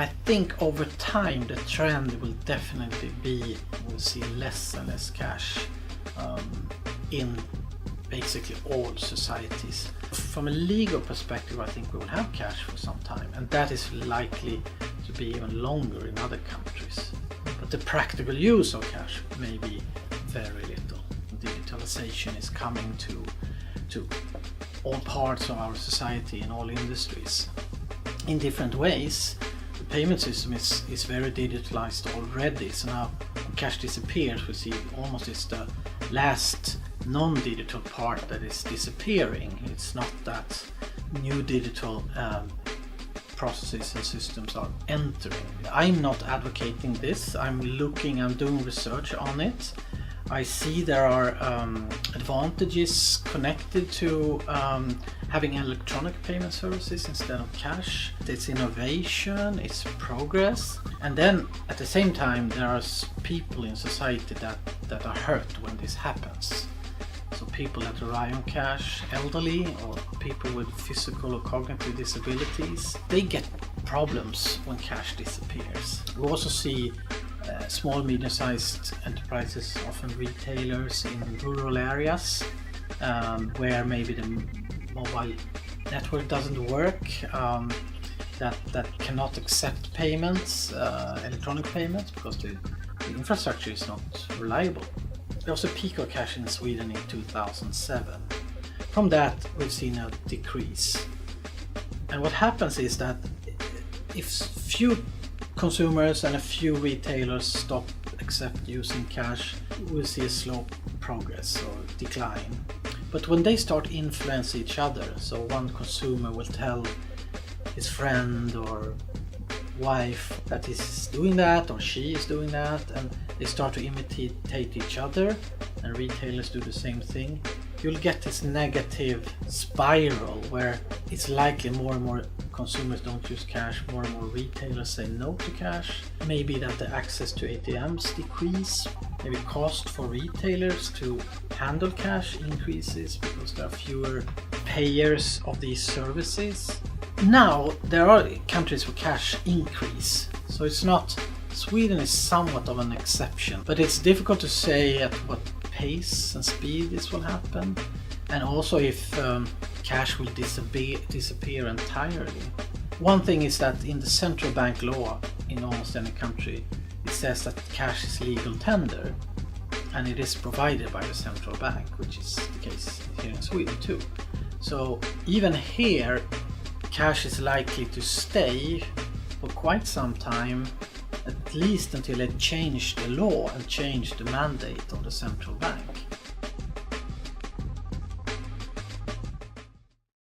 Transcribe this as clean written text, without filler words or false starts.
I think over time the trend will definitely be we'll see less and less cash in basically all societies. From a legal perspective, I think we will have cash for some time, and that is likely to be even longer in other countries. But the practical use of cash may be very little. Digitalization is coming to all parts of our society in all industries in different ways. The payment system is very digitalized already, so now when cash disappears, we see almost it's the last non-digital part that is disappearing. It's not that new digital processes and systems are entering. I'm not advocating this. I'm doing research on it. I see there are advantages connected to having electronic payment services instead of cash. It's innovation, it's progress, and then at the same time there are people in society that are hurt when this happens. So people that rely on cash, elderly or people with physical or cognitive disabilities, they get problems when cash disappears. We also see small, medium-sized enterprises, often retailers in rural areas where maybe the mobile network doesn't work, that cannot accept payments, electronic payments, because the infrastructure is not reliable. There was a peak of cash in Sweden in 2007. From that, we've seen a decrease. And what happens is that if few consumers and a few retailers stop accept using cash, we'll see a slow progress or decline. But when they start influence each other, so one consumer will tell his friend or wife that he's doing that or she is doing that, and they start to imitate each other, and retailers do the same thing, you'll get this negative spiral where it's likely more and more consumers don't use cash, more and more retailers say no to cash. Maybe that the access to ATMs decrease, maybe cost for retailers to handle cash increases because there are fewer payers of these services. Now there are countries where cash increase, so it's not, Sweden is somewhat of an exception, but it's difficult to say at what pace and speed this will happen, and also if cash will disappear entirely. One thing is that in the central bank law in almost any country, it says that cash is legal tender, and it is provided by the central bank, which is the case here in Sweden too. So even here, cash is likely to stay for quite some time, at least until they change the law and change the mandate of the central bank.